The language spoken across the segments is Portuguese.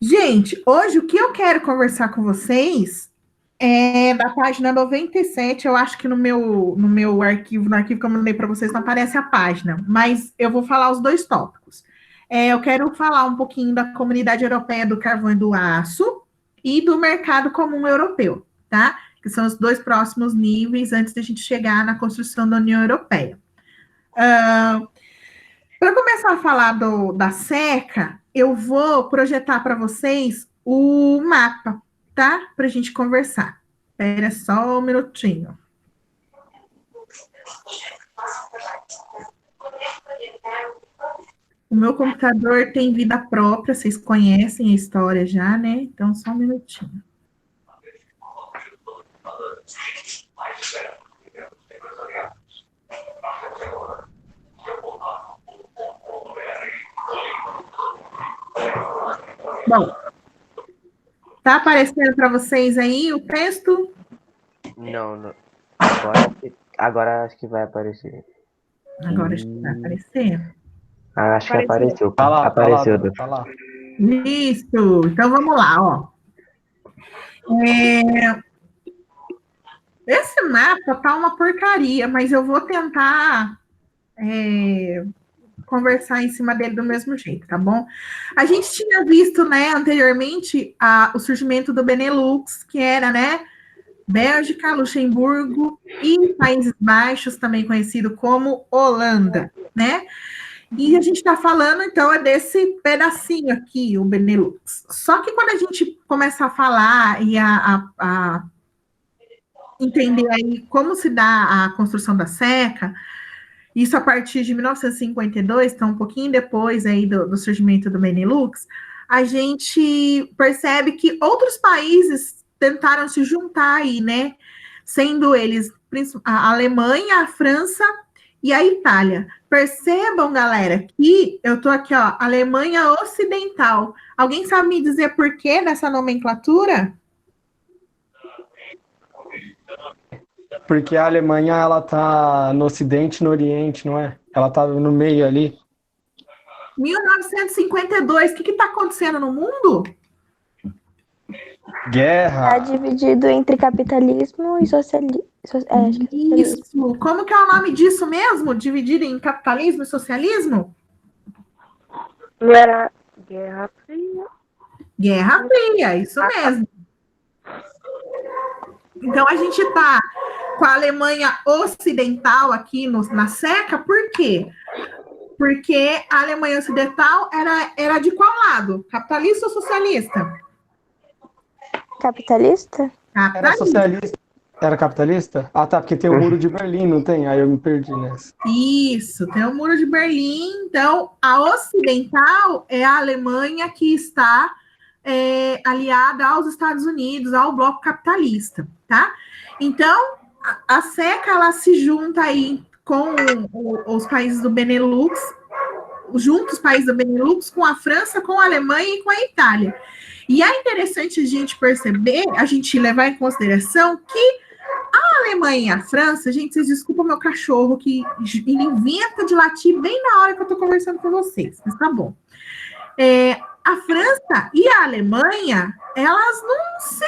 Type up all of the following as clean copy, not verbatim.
Gente, hoje o que eu quero conversar com vocês é da página 97. Eu acho que no meu arquivo, no arquivo que eu mandei para vocês, não aparece a página, mas eu vou falar os dois tópicos. Eu quero falar um pouquinho da Comunidade Europeia do Carvão e do Aço e do Mercado Comum Europeu, tá? Que são os dois próximos níveis antes da gente chegar na construção da União Europeia. Para começar a falar da seca, eu vou projetar para vocês o mapa, tá? Para a gente conversar. Espera só um minutinho. O meu computador tem vida própria, vocês conhecem a história já, né? Então, só um minutinho. Bom, tá aparecendo para vocês aí o texto? Não, não. Agora acho que vai aparecer. Agora acho que vai aparecer. Acho que apareceu. Tá lá, Apareceu. tá lá. Isso. Então, vamos lá, ó. Esse mapa tá uma porcaria, mas eu vou tentar conversar em cima dele do mesmo jeito, tá bom? A gente tinha visto, né, anteriormente, o surgimento do Benelux, que era, né, Bélgica, Luxemburgo e Países Baixos, também conhecido como Holanda, né? E a gente está falando, então, é desse pedacinho aqui, o Benelux. Só que quando a gente começa a falar e a entender aí como se dá a construção da seca, isso a partir de 1952, então um pouquinho depois aí do surgimento do Benelux, a gente percebe que outros países tentaram se juntar aí, né? Sendo eles a Alemanha, a França e a Itália. Percebam, galera, que eu tô aqui, ó, Alemanha Ocidental. Alguém sabe me dizer por que dessa nomenclatura? Porque a Alemanha, ela tá no Ocidente e no Oriente, não é? Ela tá no meio ali. 1952, o que está acontecendo no mundo? Guerra. Está dividido entre capitalismo e socialismo. Isso. Como que é o nome disso mesmo? Dividido em capitalismo e socialismo? Não era Guerra Fria? Guerra Fria, isso mesmo. Então, a gente está com a Alemanha Ocidental aqui na seca, por quê? Porque a Alemanha Ocidental era de qual lado? Capitalista ou socialista? Capitalista? Era socialista. Era capitalista? Ah, tá, porque tem o Muro de Berlim, não tem? Aí eu me perdi nessa. Isso, tem o Muro de Berlim. Então, a ocidental é a Alemanha que está aliada aos Estados Unidos, ao bloco capitalista, tá? Então, a seca, ela se junta aí com os países do Benelux, junto os países do Benelux, com a França, com a Alemanha e com a Itália. E é interessante a gente perceber, a gente levar em consideração que a Alemanha e a França, gente, vocês desculpam meu cachorro que inventa de latir bem na hora que eu estou conversando com vocês, mas tá bom. A França e a Alemanha, elas não se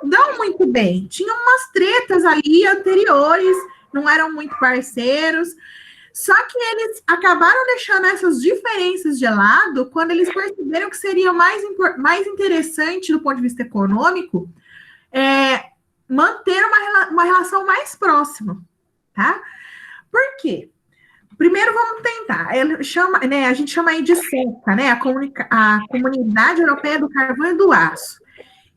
dão muito bem. Tinham umas tretas ali anteriores, não eram muito parceiros. Só que eles acabaram deixando essas diferenças de lado quando eles perceberam que seria mais interessante, do ponto de vista econômico, manter uma relação mais próxima, tá? Por quê? Primeiro vamos tentar. A gente chama aí de CECA, né? A Comunidade Europeia do Carvão e do Aço.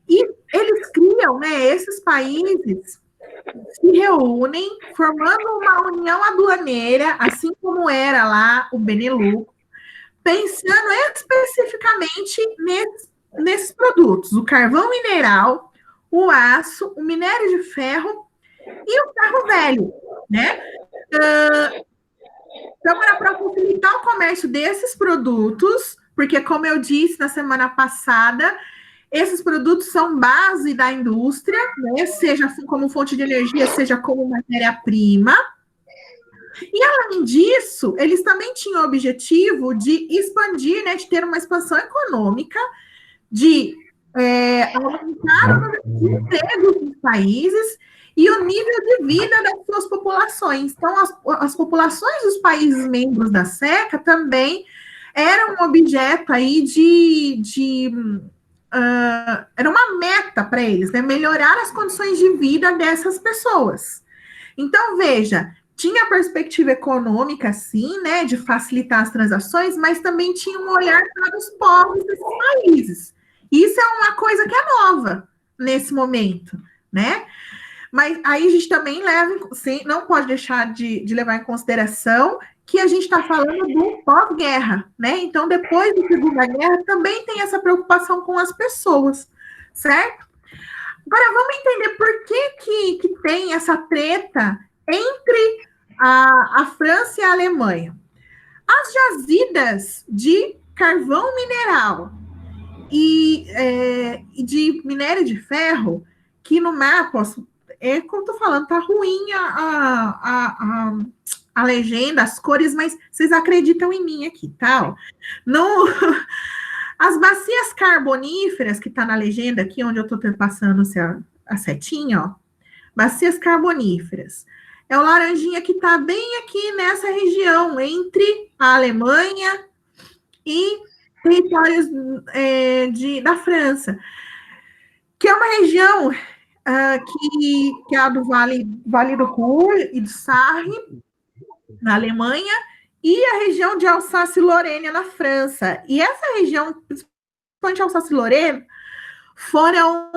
E eles criam, né? Esses países se reúnem, formando uma união aduaneira, assim como era lá o Benelux, pensando especificamente nesses produtos: o carvão mineral, o aço, o minério de ferro e o ferro velho, né? Então, era para facilitar o comércio desses produtos, porque, como eu disse na semana passada, esses produtos são base da indústria, né? Seja como fonte de energia, seja como matéria-prima. E, além disso, eles também tinham o objetivo de expandir, né, de ter uma expansão econômica, de aumentar o número de empregos nos países e o nível de vida das suas populações. Então, as populações dos países membros da SECA também eram um objeto aí era uma meta para eles, né? Melhorar as condições de vida dessas pessoas. Então, veja, tinha a perspectiva econômica, sim, né, de facilitar as transações, mas também tinha um olhar para os povos desses países. Isso é uma coisa que é nova nesse momento, né? Mas aí a gente também não pode deixar de levar em consideração que a gente está falando do pós-guerra, né? Então, depois da Segunda Guerra, também tem essa preocupação com as pessoas, certo? Agora, vamos entender por que tem essa treta entre a França e a Alemanha. As jazidas de carvão mineral e de minério de ferro, que no mapa, é como eu tô falando, tá ruim a legenda, as cores, mas vocês acreditam em mim aqui, tá? As bacias carboníferas, que tá na legenda aqui, onde eu tô passando a setinha, ó, bacias carboníferas. É o laranjinha que tá bem aqui nessa região, entre a Alemanha e territórios da França, que é uma região que é a do Vale do Ruhr e do Sarre, na Alemanha, e a região de Alsácia-Lorena, na França. E essa região, principalmente Alsácia-Lorena, foram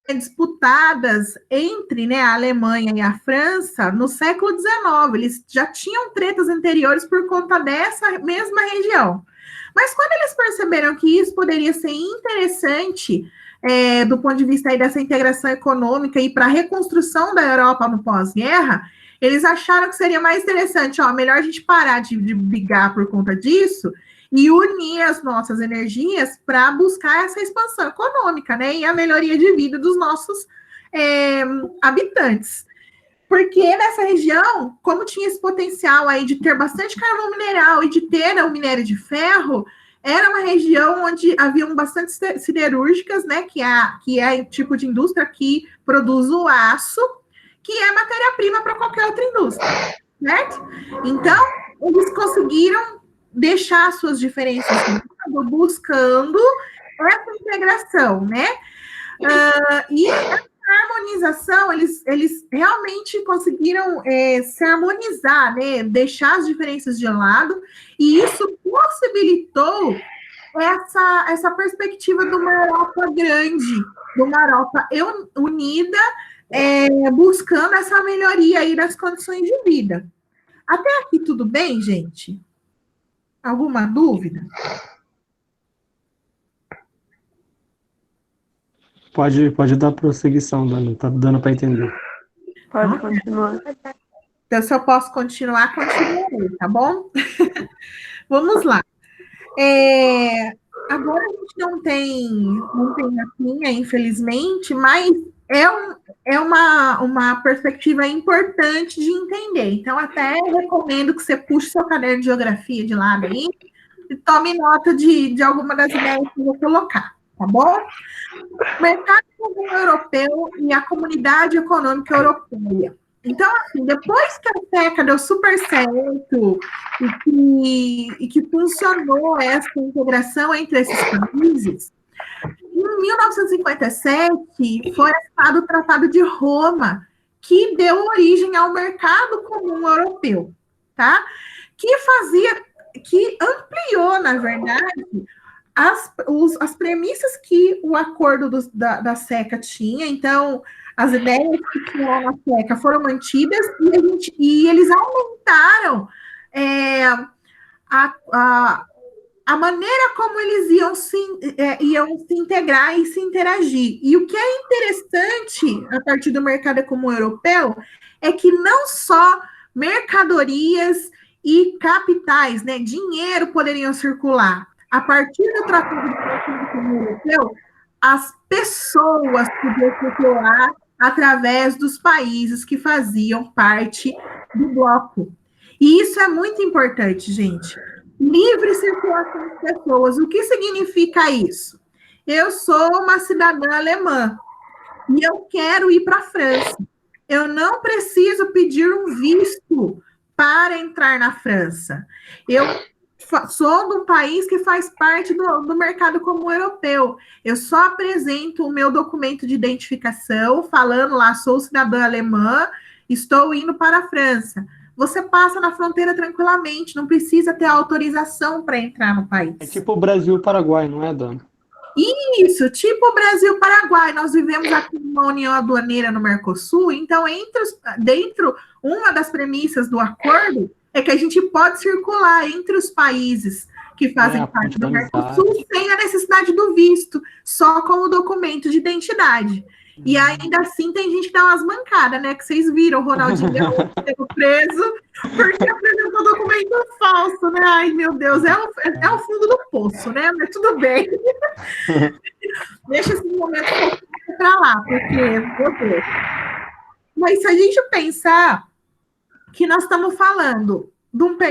disputadas entre, né, a Alemanha e a França no século XIX. Eles já tinham tretas anteriores por conta dessa mesma região. Mas quando eles perceberam que isso poderia ser interessante do ponto de vista aí dessa integração econômica e para a reconstrução da Europa no pós-guerra, eles acharam que seria mais interessante, melhor a gente parar de brigar por conta disso e unir as nossas energias para buscar essa expansão econômica, né, e a melhoria de vida dos nossos habitantes. Porque nessa região, como tinha esse potencial aí de ter bastante carvão mineral e de ter o minério de ferro, era uma região onde haviam bastante siderúrgicas, né, que é o tipo de indústria que produz o aço, que é matéria-prima para qualquer outra indústria, certo? Então, eles conseguiram deixar suas diferenças buscando essa integração, né? E essa harmonização, eles realmente conseguiram se harmonizar, né? Deixar as diferenças de lado, e isso possibilitou essa perspectiva de uma Europa grande, de uma Europa unida, buscando essa melhoria aí das condições de vida. Até aqui tudo bem, gente? Alguma dúvida? Pode dar prosseguição, Dani. Tá dando para entender. Pode continuar. Então, se eu posso continuar, continuarei, tá bom? Vamos lá. Agora a gente não tem mapinha, infelizmente, mas é uma perspectiva importante de entender. Então, até recomendo que você puxe seu caderno de geografia de lado aí e tome nota de alguma das ideias que eu vou colocar, tá bom? O mercado comum europeu e a comunidade econômica europeia. Então, assim, depois que a SECA deu super certo e que funcionou essa integração entre esses países, em 1957 foi assinado o Tratado de Roma, que deu origem ao mercado comum europeu, tá? Que ampliou, na verdade, as premissas que o acordo da SECA tinha. Então, as ideias que tinham lá na SECA foram mantidas e eles aumentaram a maneira como eles iam se integrar e se interagir. E o que é interessante a partir do mercado comum europeu é que não só mercadorias e capitais, né, dinheiro poderiam circular. A partir do Tratado do Mercado Comum Europeu, as pessoas podiam circular através dos países que faziam parte do bloco. E isso é muito importante, gente, livre circulação de pessoas. O que significa isso? Eu sou uma cidadã alemã e eu quero ir para a França. Eu não preciso pedir um visto para entrar na França. Eu sou de um país que faz parte do mercado comum europeu. Eu só apresento o meu documento de identificação, falando lá, sou cidadã alemã, estou indo para a França. Você passa na fronteira tranquilamente, não precisa ter autorização para entrar no país. É tipo o Brasil-Paraguai, não é, Dana? Isso, tipo Brasil-Paraguai. Nós vivemos aqui numa união aduaneira no Mercosul, então, dentro, uma das premissas do acordo é que a gente pode circular entre os países que fazem parte do Mercosul sem a necessidade do visto, só com o documento de identidade. E ainda assim tem gente que dá umas mancadas, né? Que vocês viram, o Ronaldinho sendo preso porque apresentou documento falso, né? Ai, meu Deus, é o fundo do poço, né? Mas tudo bem. Deixa esse momento para lá, porque, meu Deus. Mas se a gente pensar que nós estamos falando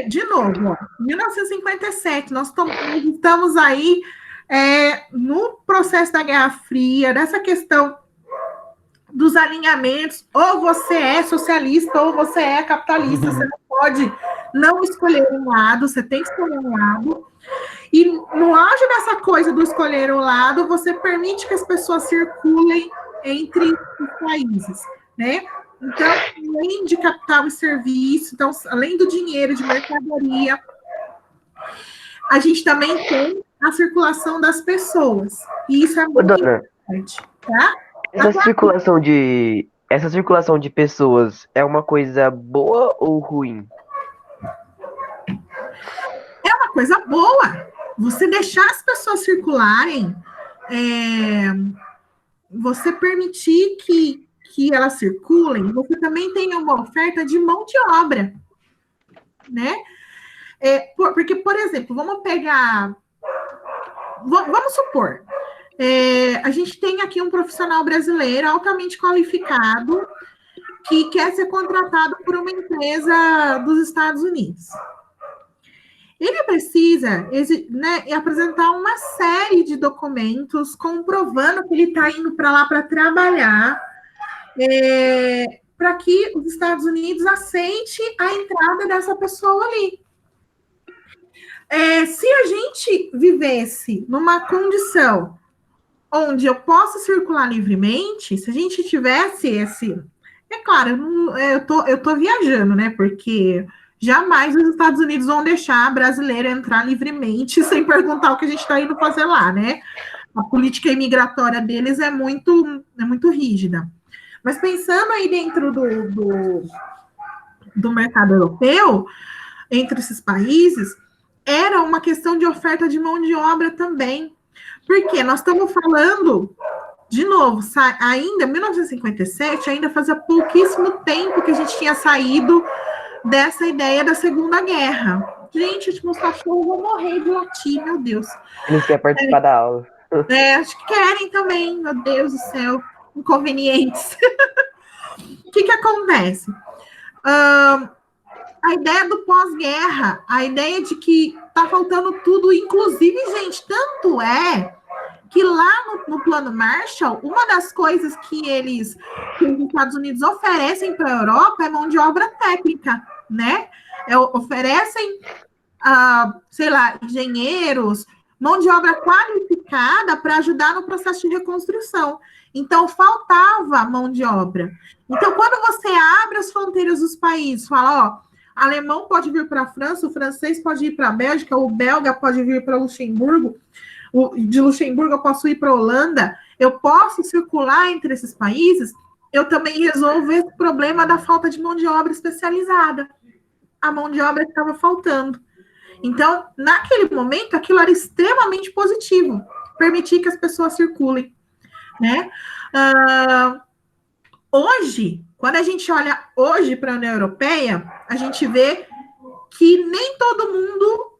de novo, ó, 1957, nós estamos aí no processo da Guerra Fria, dessa questão dos alinhamentos, ou você é socialista ou você é capitalista, você não pode não escolher um lado, você tem que escolher um lado, e no auge dessa coisa do escolher um lado, você permite que as pessoas circulem entre os países, né? Então, além de capital e serviço, então, além do dinheiro, de mercadoria, a gente também tem a circulação das pessoas, e isso é muito importante, tá? Essa circulação de pessoas é uma coisa boa ou ruim? É uma coisa boa. Você deixar as pessoas circularem, você permitir que elas circulem, você também tem uma oferta de mão de obra, né? Porque, por exemplo, vamos supor, a gente tem aqui um profissional brasileiro altamente qualificado que quer ser contratado por uma empresa dos Estados Unidos. Ele precisa, né, apresentar uma série de documentos comprovando que ele está indo para lá para trabalhar, para que os Estados Unidos aceite a entrada dessa pessoa ali. Se a gente vivesse numa condição onde eu posso circular livremente, se a gente tivesse esse... É claro, eu tô viajando, né? Porque jamais os Estados Unidos vão deixar a brasileira entrar livremente sem perguntar o que a gente está indo fazer lá, né? A política imigratória deles é muito rígida. Mas pensando aí dentro do mercado europeu, entre esses países, era uma questão de oferta de mão de obra também. Porque nós estamos falando, de novo, ainda em 1957, ainda fazia pouquíssimo tempo que a gente tinha saído dessa ideia da Segunda Guerra. Gente, meus cachorros vão morrer de latir, meu Deus. Eles querem participar da aula. Acho que querem também, meu Deus do céu, inconvenientes. O que acontece? A ideia do pós-guerra, a ideia de que está faltando tudo, inclusive, gente, tanto é que lá no Plano Marshall, uma das coisas que os Estados Unidos oferecem para a Europa é mão de obra técnica, né? Oferecem, sei lá, engenheiros, mão de obra qualificada para ajudar no processo de reconstrução. Então, faltava mão de obra. Então, quando você abre as fronteiras dos países, fala, ó, alemão pode vir para a França, o francês pode ir para a Bélgica, o belga pode vir para Luxemburgo, de Luxemburgo eu posso ir para a Holanda, eu posso circular entre esses países, eu também resolvo esse problema da falta de mão de obra especializada. A mão de obra estava faltando. Então, naquele momento, aquilo era extremamente positivo, permitir que as pessoas circulem, né? Hoje, quando a gente olha hoje para a União Europeia, a gente vê que nem todo mundo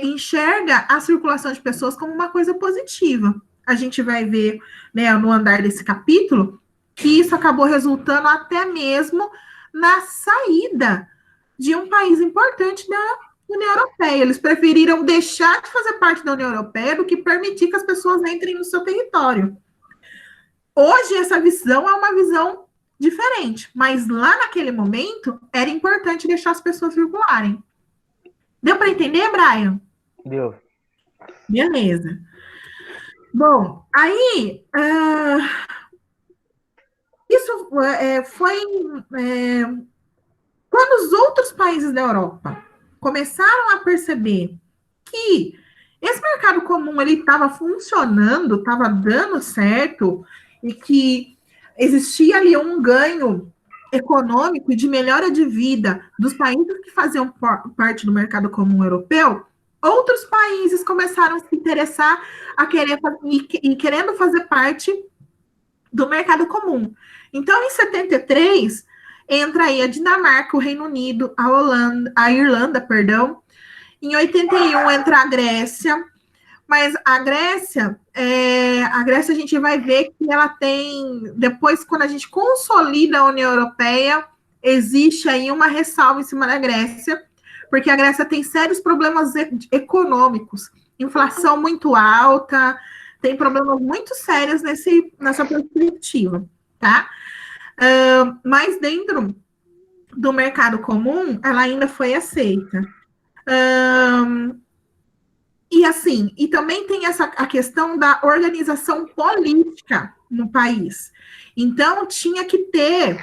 enxerga a circulação de pessoas como uma coisa positiva. A gente vai ver, né, no andar desse capítulo que isso acabou resultando até mesmo na saída de um país importante da União Europeia. Eles preferiram deixar de fazer parte da União Europeia do que permitir que as pessoas entrem no seu território. Hoje, essa visão é uma visão diferente, mas lá naquele momento, era importante deixar as pessoas circularem. Deu para entender, Brian? Deu. Beleza. Bom, aí, isso foi quando os outros países da Europa começaram a perceber que esse mercado comum ele estava funcionando, estava dando certo, e que existia ali um ganho econômico e de melhora de vida dos países que faziam parte do mercado comum europeu, outros países começaram a se interessar a querer e querendo fazer parte do mercado comum. Então, em 73, entra aí a Dinamarca, o Reino Unido, a Irlanda, perdão. Em 81 entra a Grécia, mas a Grécia a gente vai ver que ela tem, depois, quando a gente consolida a União Europeia, existe aí uma ressalva em cima da Grécia, porque a Grécia tem sérios problemas econômicos, inflação muito alta, tem problemas muito sérios nessa perspectiva, tá? Mas dentro do mercado comum, ela ainda foi aceita. E assim, e também tem a questão da organização política no país. Então, tinha que ter,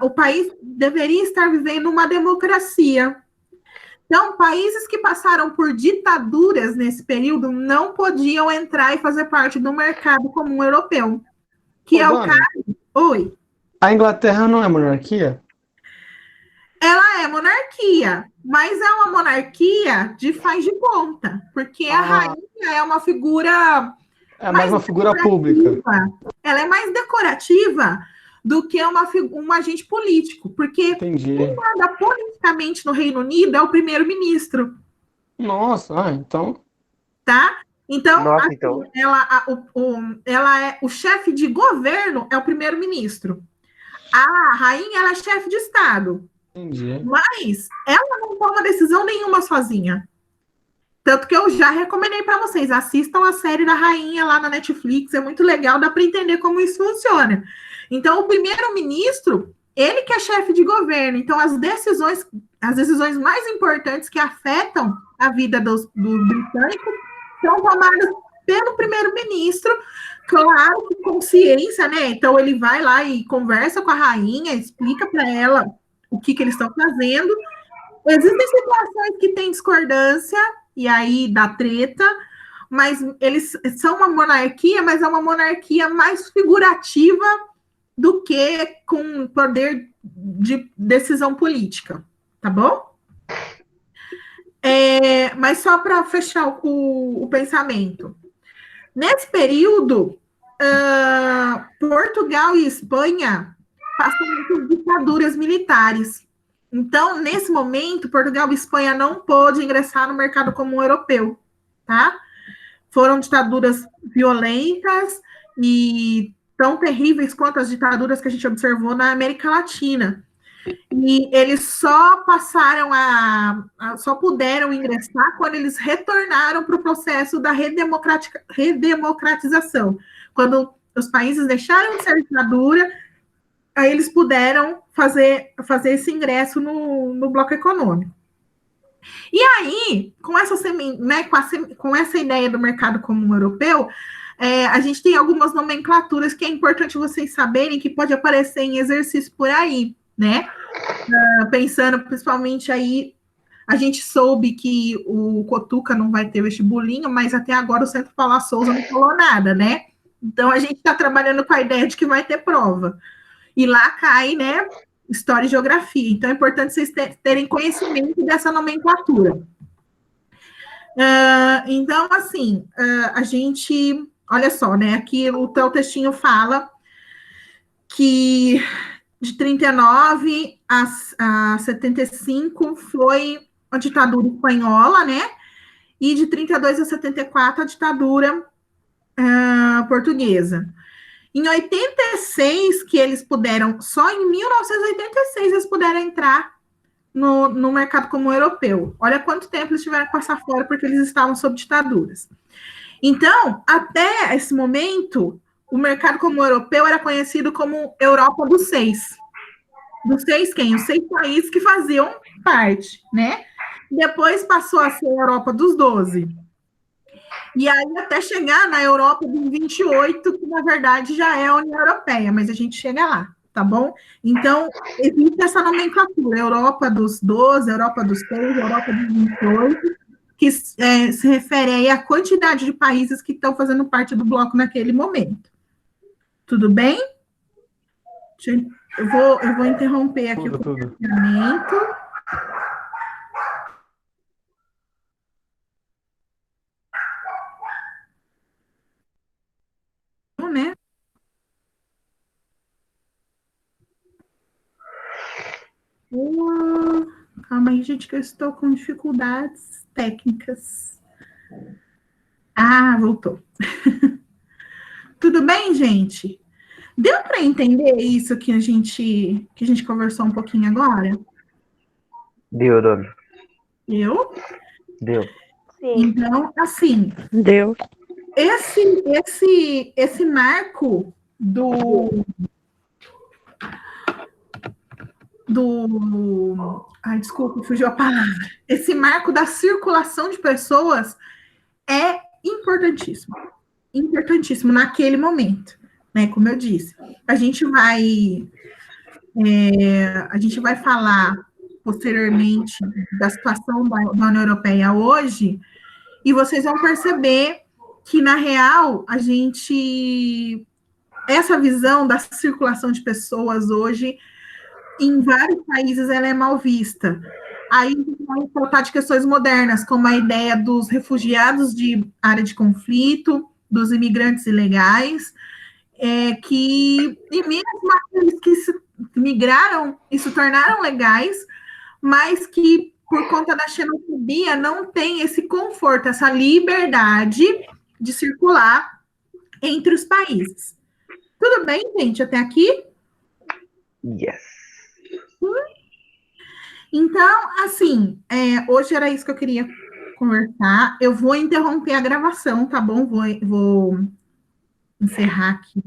o país deveria estar vivendo uma democracia. Então, países que passaram por ditaduras nesse período não podiam entrar e fazer parte do mercado comum europeu, que é o caso... Oi. A Inglaterra não é monarquia? Ela é monarquia, mas é uma monarquia de faz de conta, porque a rainha é uma figura... É mais uma figura pública. Ela é mais decorativa do que um agente político, porque quem manda politicamente no Reino Unido é o primeiro-ministro. Nossa, então... Tá? Então, Nossa, assim, então... ela é o chefe de governo, é o primeiro-ministro. A rainha, ela é chefe de Estado. Entendi. Mas ela não toma decisão nenhuma sozinha. Tanto que eu já recomendei para vocês, assistam a série da rainha lá na Netflix, é muito legal, dá para entender como isso funciona. Então, o primeiro-ministro, ele que é chefe de governo, então as decisões mais importantes que afetam a vida dos britânicos são tomadas pelo primeiro-ministro, claro, com consciência, né? Então, ele vai lá e conversa com a rainha, explica para ela o que eles estão fazendo. Existem situações que tem discordância, e aí dá treta, mas eles são uma monarquia, mas é uma monarquia mais figurativa do que com poder de decisão política, tá bom? Mas só para fechar o pensamento. Nesse período, Portugal e Espanha passam por ditaduras militares. Então, nesse momento, Portugal e Espanha não pôde ingressar no mercado comum europeu, tá? Foram ditaduras violentas e tão terríveis quanto as ditaduras que a gente observou na América Latina. E eles só passaram só puderam ingressar quando eles retornaram para o processo da redemocratização. Quando os países deixaram de ser ditadura, aí eles puderam fazer esse ingresso no bloco econômico. E aí, com essa ideia do mercado comum europeu, a gente tem algumas nomenclaturas que é importante vocês saberem, que pode aparecer em exercício por aí, né? Pensando principalmente aí, a gente soube que o Cotuca não vai ter vestibulinho, mas até agora o Centro Paula Souza não falou nada, né? Então, a gente está trabalhando com a ideia de que vai ter prova. E lá cai, né, história e geografia. Então, é importante vocês terem conhecimento dessa nomenclatura. Então, assim, a gente... Olha só, né, aqui o teu textinho fala que de 39 a 75 foi a ditadura espanhola, né, e de 32 a 74 a ditadura portuguesa. Em 86, que eles puderam, só em 1986 eles puderam entrar no mercado comum europeu. Olha quanto tempo eles tiveram que passar fora porque eles estavam sob ditaduras. Então, até esse momento, o mercado comum europeu era conhecido como Europa dos Seis. Dos seis quem? Os 6 países que faziam parte, né? Depois passou a ser a Europa dos 12. E aí até chegar na Europa dos 28, que na verdade já é a União Europeia, mas a gente chega lá, tá bom? Então, existe essa nomenclatura, Europa dos 12, Europa dos 6, Europa dos 28, que se refere aí à quantidade de países que estão fazendo parte do bloco naquele momento. Tudo bem? Eu vou interromper aqui o compartilhamento. Né? Calma aí, gente, que eu estou com dificuldades técnicas. Ah, voltou. Tudo bem, gente? Deu para entender isso que a gente conversou um pouquinho agora? Deu, Dona. Deu? Deu. Sim. Então, assim, Deu. esse marco ai, desculpa, fugiu a palavra. Esse marco da circulação de pessoas é importantíssimo. Importantíssimo naquele momento, né? Como eu disse. A gente vai falar posteriormente da situação da União Europeia hoje, e vocês vão perceber que, na real, essa visão da circulação de pessoas hoje, em vários países, ela é mal vista. Aí, vamos tratar de questões modernas, como a ideia dos refugiados de área de conflito, dos imigrantes ilegais, e mesmo aqueles que migraram e se tornaram legais, mas que, por conta da xenofobia, não tem esse conforto, essa liberdade de circular entre os países. Tudo bem, gente, até aqui? Yes. Então, assim, hoje era isso que eu queria conversar. Eu vou interromper a gravação, tá bom? Vou encerrar aqui.